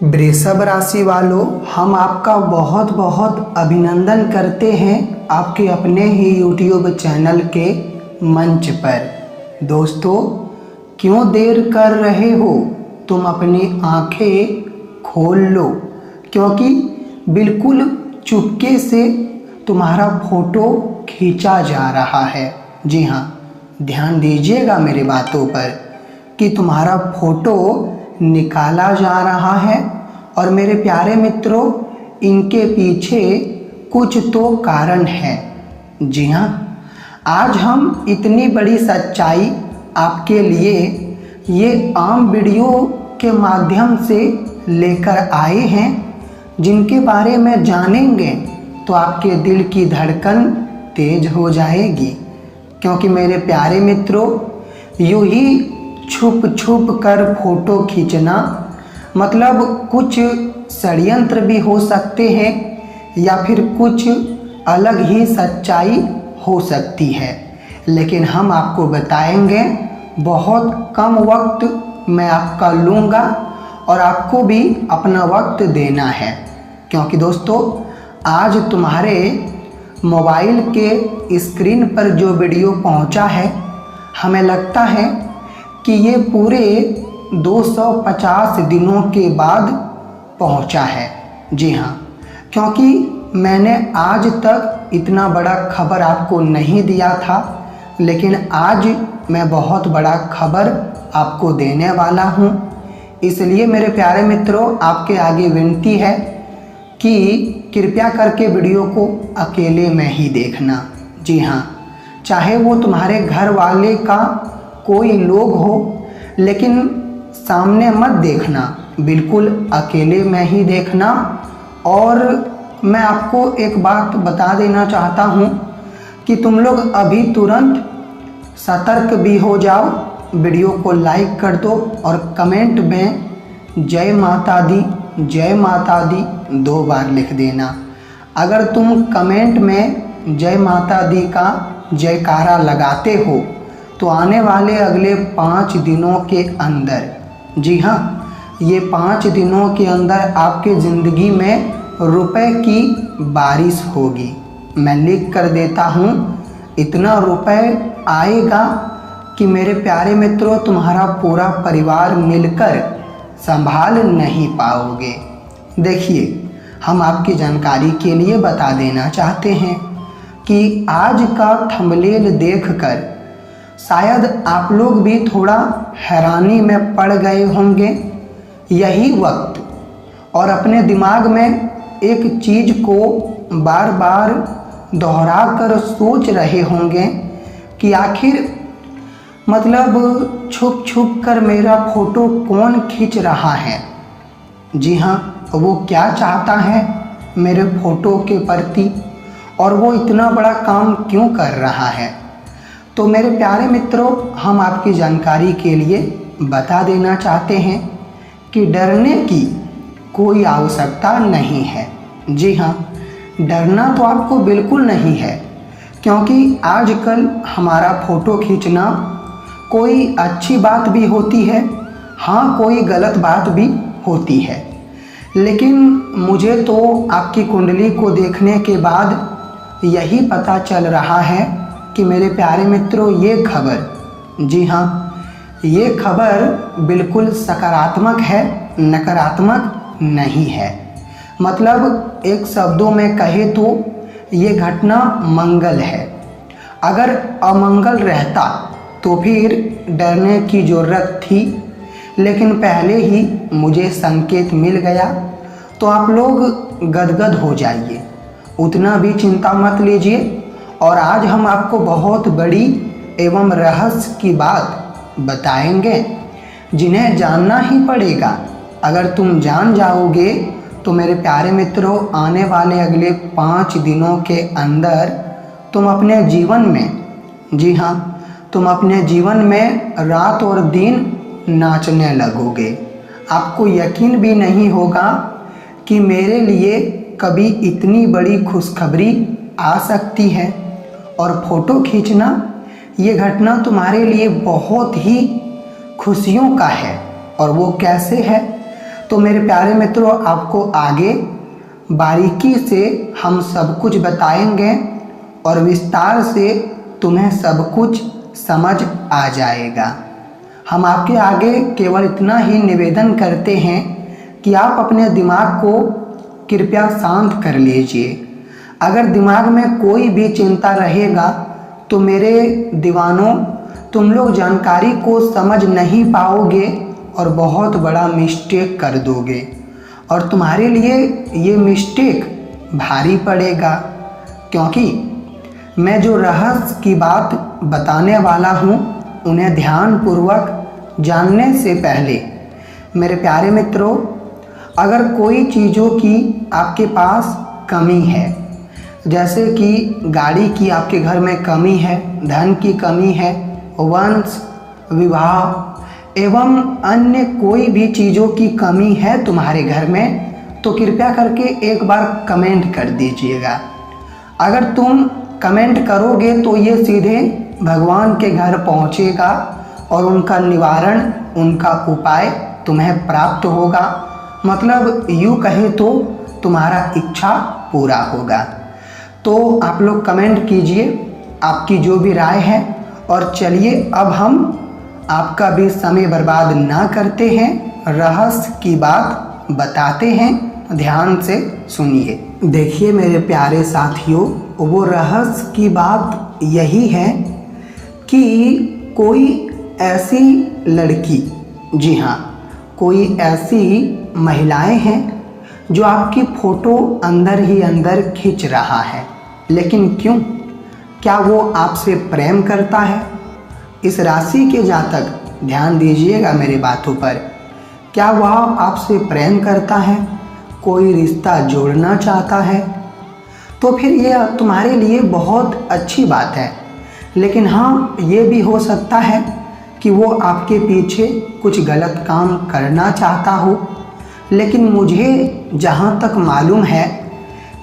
वृषभ राशि वालों, हम आपका बहुत बहुत अभिनंदन करते हैं आपके अपने ही YouTube चैनल के मंच पर। दोस्तों, क्यों देर कर रहे हो? तुम अपनी आंखें खोल लो, क्योंकि बिल्कुल चुपके से तुम्हारा फोटो खींचा जा रहा है। जी हाँ, ध्यान दीजिएगा मेरी बातों पर कि तुम्हारा फोटो निकाला जा रहा है। और मेरे प्यारे मित्रों, इनके पीछे कुछ तो कारण है। जी हाँ, आज हम इतनी बड़ी सच्चाई आपके लिए ये आम वीडियो के माध्यम से लेकर आए हैं, जिनके बारे में जानेंगे तो आपके दिल की धड़कन तेज हो जाएगी। क्योंकि मेरे प्यारे मित्रों, यूं ही छुप छुप कर फोटो खींचना मतलब कुछ षड्यंत्र भी हो सकते हैं या फिर कुछ अलग ही सच्चाई हो सकती है। लेकिन हम आपको बताएंगे, बहुत कम वक्त मैं आपका लूँगा और आपको भी अपना वक्त देना है। क्योंकि दोस्तों, आज तुम्हारे मोबाइल के स्क्रीन पर जो वीडियो पहुंचा है, हमें लगता है कि ये पूरे 250 दिनों के बाद पहुंचा है। जी हाँ, क्योंकि मैंने आज तक इतना बड़ा खबर आपको नहीं दिया था, लेकिन आज मैं बहुत बड़ा खबर आपको देने वाला हूं। इसलिए मेरे प्यारे मित्रों, आपके आगे विनती है कि कृपया करके वीडियो को अकेले में ही देखना। जी हाँ, चाहे वो तुम्हारे घर वाले का कोई लोग हो, लेकिन सामने मत देखना, बिल्कुल अकेले में ही देखना। और मैं आपको एक बात बता देना चाहता हूँ कि तुम लोग अभी तुरंत सतर्क भी हो जाओ, वीडियो को लाइक कर दो और कमेंट में जय माता दी, जय माता दी 2 बार लिख देना। अगर तुम कमेंट में जय माता दी का जयकारा लगाते हो तो आने वाले अगले 5 दिनों के अंदर, जी हाँ, ये 5 दिनों के अंदर आपके ज़िंदगी में रुपए की बारिश होगी। मैं लिख कर देता हूँ, इतना रुपए आएगा कि मेरे प्यारे मित्रों, तुम्हारा पूरा परिवार मिलकर संभाल नहीं पाओगे। देखिए, हम आपकी जानकारी के लिए बता देना चाहते हैं कि आज का थंबनेल देखकर शायद आप लोग भी थोड़ा हैरानी में पड़ गए होंगे। यही वक्त और अपने दिमाग में एक चीज़ को बार बार दोहरा कर सोच रहे होंगे कि आखिर मतलब छुप छुप कर मेरा फोटो कौन खींच रहा है। जी हाँ, वो क्या चाहता है मेरे फोटो के प्रति और वो इतना बड़ा काम क्यों कर रहा है। तो मेरे प्यारे मित्रों, हम आपकी जानकारी के लिए बता देना चाहते हैं कि डरने की कोई आवश्यकता नहीं है। जी हाँ, डरना तो आपको बिल्कुल नहीं है, क्योंकि आजकल हमारा फ़ोटो खींचना कोई अच्छी बात भी होती है, हाँ कोई गलत बात भी होती है। लेकिन मुझे तो आपकी कुंडली को देखने के बाद यही पता चल रहा है कि मेरे प्यारे मित्रों, ये खबर, जी हाँ, ये खबर बिल्कुल सकारात्मक है, नकारात्मक नहीं है। मतलब एक शब्दों में कहे तो ये घटना मंगल है। अगर अमंगल रहता तो फिर डरने की ज़रूरत थी, लेकिन पहले ही मुझे संकेत मिल गया तो आप लोग गदगद हो जाइए, उतना भी चिंता मत लीजिए। और आज हम आपको बहुत बड़ी एवं रहस्य की बात बताएंगे, जिन्हें जानना ही पड़ेगा। अगर तुम जान जाओगे तो मेरे प्यारे मित्रों, आने वाले अगले 5 दिनों के अंदर तुम अपने जीवन में, जी हाँ, तुम अपने जीवन में रात और दिन नाचने लगोगे। आपको यकीन भी नहीं होगा कि मेरे लिए कभी इतनी बड़ी खुशखबरी आ सकती है। और फोटो खींचना, ये घटना तुम्हारे लिए बहुत ही खुशियों का है। और वो कैसे है तो मेरे प्यारे मित्रों, आपको आगे बारीकी से हम सब कुछ बताएंगे और विस्तार से तुम्हें सब कुछ समझ आ जाएगा। हम आपके आगे केवल इतना ही निवेदन करते हैं कि आप अपने दिमाग को कृपया शांत कर लीजिए। अगर दिमाग में कोई भी चिंता रहेगा तो मेरे दीवानों, तुम लोग जानकारी को समझ नहीं पाओगे और बहुत बड़ा मिस्टेक कर दोगे, और तुम्हारे लिए ये मिस्टेक भारी पड़ेगा। क्योंकि मैं जो रहस्य की बात बताने वाला हूँ उन्हें ध्यानपूर्वक जानने से पहले मेरे प्यारे मित्रों, अगर कोई चीज़ों की आपके पास कमी है, जैसे कि गाड़ी की आपके घर में कमी है, धन की कमी है, वंश, विवाह एवं अन्य कोई भी चीज़ों की कमी है तुम्हारे घर में, तो कृपया करके एक बार कमेंट कर दीजिएगा। अगर तुम कमेंट करोगे तो ये सीधे भगवान के घर पहुँचेगा और उनका निवारण, उनका उपाय तुम्हें प्राप्त होगा। मतलब यूँ कहे तो तुम्हारा इच्छा पूरा होगा। तो आप लोग कमेंट कीजिए आपकी जो भी राय है, और चलिए अब हम आपका भी समय बर्बाद ना करते हैं, रहस्य की बात बताते हैं। ध्यान से सुनिए। देखिए मेरे प्यारे साथियों, वो रहस्य की बात यही है कि कोई ऐसी लड़की, जी हाँ, कोई ऐसी महिलाएं हैं जो आपकी फ़ोटो अंदर ही अंदर खींच रहा है, लेकिन क्यों? क्या वो आपसे प्रेम करता है? इस राशि के जातक ध्यान दीजिएगा मेरी बातों पर। क्या वह आपसे प्रेम करता है, कोई रिश्ता जोड़ना चाहता है? तो फिर ये तुम्हारे लिए बहुत अच्छी बात है। लेकिन हाँ, ये भी हो सकता है कि वो आपके पीछे कुछ गलत काम करना चाहता हो। लेकिन मुझे जहाँ तक मालूम है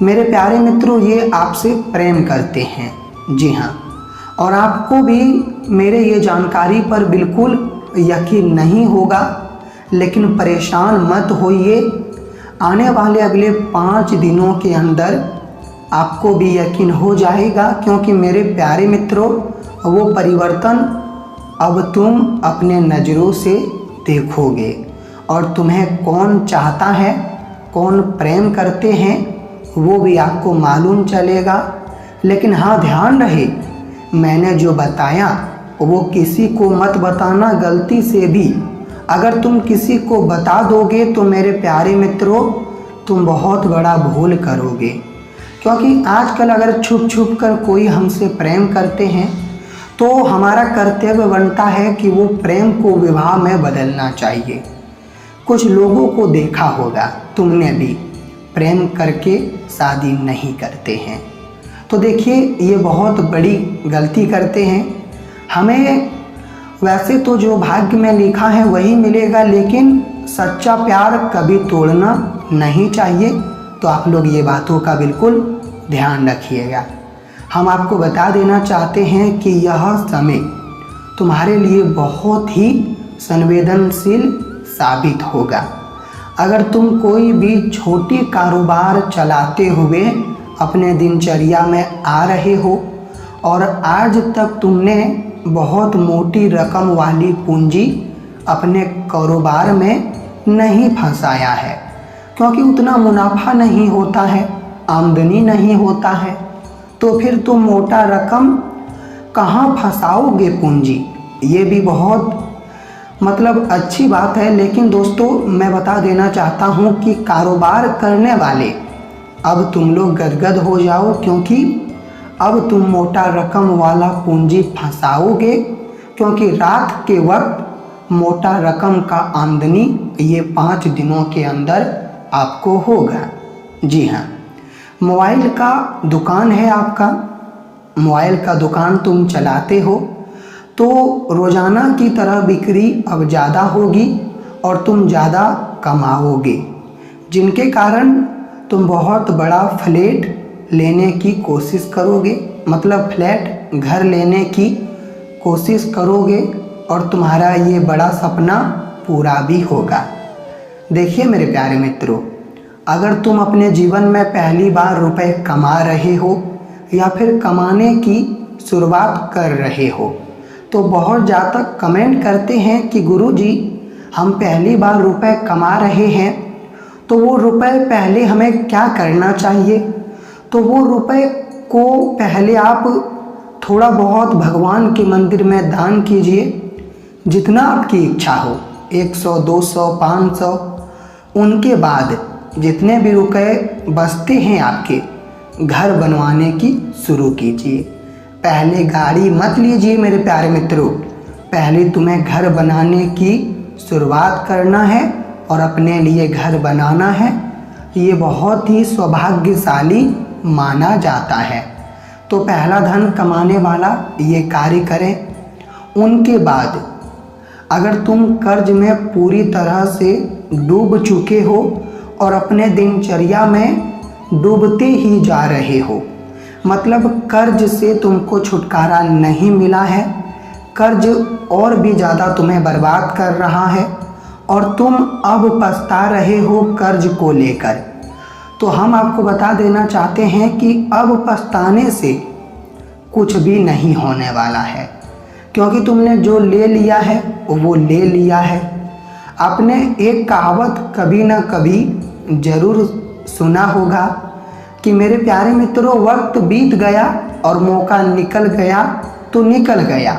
मेरे प्यारे मित्रों, ये आपसे प्रेम करते हैं, जी हाँ। और आपको भी मेरे ये जानकारी पर बिल्कुल यकीन नहीं होगा, लेकिन परेशान मत होइए। आने वाले अगले 5 दिनों के अंदर आपको भी यकीन हो जाएगा, क्योंकि मेरे प्यारे मित्रों, वो परिवर्तन अब तुम अपने नज़रों से देखोगे। और तुम्हें कौन चाहता है, कौन प्रेम करते हैं, वो भी आपको मालूम चलेगा। लेकिन हाँ, ध्यान रहे, मैंने जो बताया वो किसी को मत बताना गलती से भी। अगर तुम किसी को बता दोगे तो मेरे प्यारे मित्रों, तुम बहुत बड़ा भूल करोगे। क्योंकि आजकल अगर छुप छुप कर कोई हमसे प्रेम करते हैं तो हमारा कर्तव्य बनता है कि वो प्रेम को विवाह में बदलना चाहिए। कुछ लोगों को देखा होगा तुमने भी, प्रेम करके शादी नहीं करते हैं। तो देखिए, ये बहुत बड़ी गलती करते हैं। हमें वैसे तो जो भाग्य में लिखा है वही मिलेगा, लेकिन सच्चा प्यार कभी तोड़ना नहीं चाहिए। तो आप लोग ये बातों का बिल्कुल ध्यान रखिएगा। हम आपको बता देना चाहते हैं कि यह समय तुम्हारे लिए बहुत ही संवेदनशील साबित होगा। अगर तुम कोई भी छोटी कारोबार चलाते हुए अपने दिनचर्या में आ रहे हो और आज तक तुमने बहुत मोटी रकम वाली पूंजी अपने कारोबार में नहीं फंसाया है, क्योंकि उतना मुनाफा नहीं होता है, आमदनी नहीं होता है, तो फिर तुम मोटा रकम कहाँ फंसाओगे पूंजी? ये भी बहुत मतलब अच्छी बात है। लेकिन दोस्तों, मैं बता देना चाहता हूँ कि कारोबार करने वाले अब तुम लोग गदगद हो जाओ, क्योंकि अब तुम मोटा रकम वाला पूंजी फंसाओगे, क्योंकि रात के वक्त मोटा रकम का आमदनी ये 5 दिनों के अंदर आपको होगा। जी हाँ, मोबाइल का दुकान है आपका, मोबाइल का दुकान तुम चलाते हो, तो रोज़ाना की तरह बिक्री अब ज़्यादा होगी और तुम ज़्यादा कमाओगे, जिनके कारण तुम बहुत बड़ा फ्लैट लेने की कोशिश करोगे, मतलब फ्लैट घर लेने की कोशिश करोगे और तुम्हारा ये बड़ा सपना पूरा भी होगा। देखिए मेरे प्यारे मित्रों, अगर तुम अपने जीवन में पहली बार रुपए कमा रहे हो या फिर कमाने की शुरुआत कर रहे हो तो बहुत ज़्यादा कमेंट करते हैं कि गुरुजी हम पहली बार रुपए कमा रहे हैं तो वो रुपए पहले हमें क्या करना चाहिए। तो वो रुपए को पहले आप थोड़ा बहुत भगवान के मंदिर में दान कीजिए, जितना आपकी इच्छा हो, 100, 200, 500। उनके बाद जितने भी रुपए बचते हैं आपके, घर बनवाने की शुरू कीजिए। पहले गाड़ी मत लीजिए मेरे प्यारे मित्रों, पहले तुम्हें घर बनाने की शुरुआत करना है और अपने लिए घर बनाना है। ये बहुत ही सौभाग्यशाली माना जाता है। तो पहला धन कमाने वाला ये कार्य करें। उनके बाद अगर तुम कर्ज में पूरी तरह से डूब चुके हो और अपने दिनचर्या में डूबते ही जा रहे हो, मतलब कर्ज से तुमको छुटकारा नहीं मिला है, कर्ज और भी ज़्यादा तुम्हें बर्बाद कर रहा है और तुम अब पछता रहे हो कर्ज को लेकर, तो हम आपको बता देना चाहते हैं कि अब पछताने से कुछ भी नहीं होने वाला है, क्योंकि तुमने जो ले लिया है वो ले लिया है। आपने एक कहावत कभी ना कभी ज़रूर सुना होगा कि मेरे प्यारे मित्रों, वक्त बीत गया और मौका निकल गया तो निकल गया,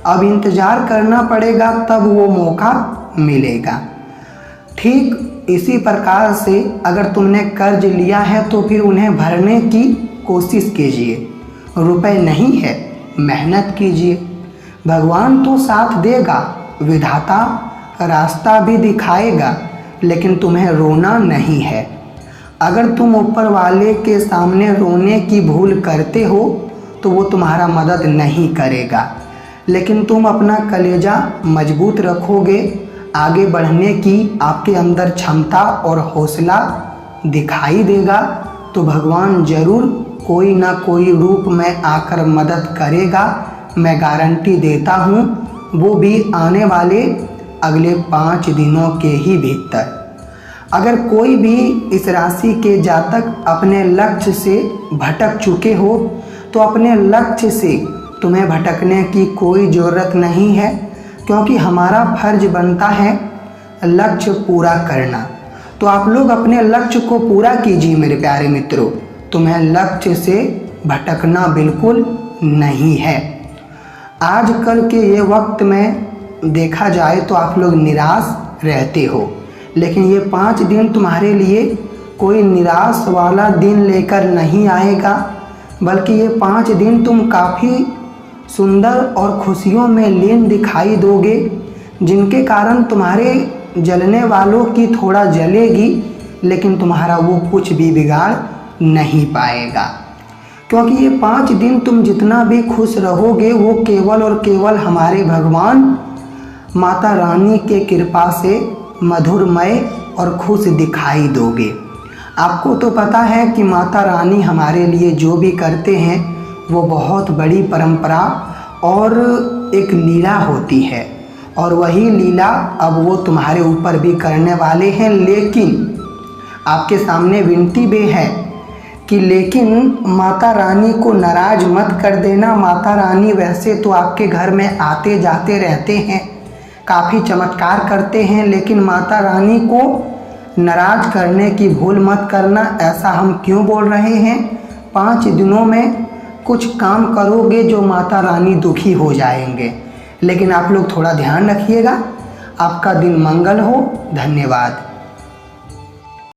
अब इंतज़ार करना पड़ेगा तब वो मौका मिलेगा। ठीक इसी प्रकार से अगर तुमने कर्ज लिया है तो फिर उन्हें भरने की कोशिश कीजिए। रुपए नहीं है, मेहनत कीजिए, भगवान तो साथ देगा, विधाता रास्ता भी दिखाएगा, लेकिन तुम्हें रोना नहीं है। अगर तुम ऊपर वाले के सामने रोने की भूल करते हो तो वो तुम्हारा मदद नहीं करेगा, लेकिन तुम अपना कलेजा मजबूत रखोगे, आगे बढ़ने की आपके अंदर क्षमता और हौसला दिखाई देगा तो भगवान ज़रूर कोई ना कोई रूप में आकर मदद करेगा। मैं गारंटी देता हूँ, वो भी आने वाले अगले 5 दिनों के ही भीतर। अगर कोई भी इस राशि के जातक अपने लक्ष्य से भटक चुके हो तो अपने लक्ष्य से तुम्हें भटकने की कोई ज़रूरत नहीं है, क्योंकि हमारा फर्ज बनता है लक्ष्य पूरा करना। तो आप लोग अपने लक्ष्य को पूरा कीजिए मेरे प्यारे मित्रों, तुम्हें लक्ष्य से भटकना बिल्कुल नहीं है। आजकल के ये वक्त में देखा जाए तो आप लोग निराश रहते हो, लेकिन ये 5 दिन तुम्हारे लिए कोई निराश वाला दिन लेकर नहीं आएगा, बल्कि ये 5 दिन तुम काफ़ी सुंदर और खुशियों में लीन दिखाई दोगे, जिनके कारण तुम्हारे जलने वालों की थोड़ा जलेगी, लेकिन तुम्हारा वो कुछ भी बिगाड़ नहीं पाएगा। क्योंकि ये 5 दिन तुम जितना भी खुश रहोगे वो केवल और केवल हमारे भगवान माता रानी के कृपा से मधुरमय और खुश दिखाई दोगे। आपको तो पता है कि माता रानी हमारे लिए जो भी करते हैं वो बहुत बड़ी परंपरा और एक लीला होती है, और वही लीला अब वो तुम्हारे ऊपर भी करने वाले हैं। लेकिन आपके सामने विनती भी है कि लेकिन माता रानी को नाराज मत कर देना। माता रानी वैसे तो आपके घर में आते जाते रहते हैं, काफ़ी चमत्कार करते हैं, लेकिन माता रानी को नाराज करने की भूल मत करना। ऐसा हम क्यों बोल रहे हैं? 5 दिनों में कुछ काम करोगे जो माता रानी दुखी हो जाएंगे, लेकिन आप लोग थोड़ा ध्यान रखिएगा। आपका दिन मंगल हो। धन्यवाद।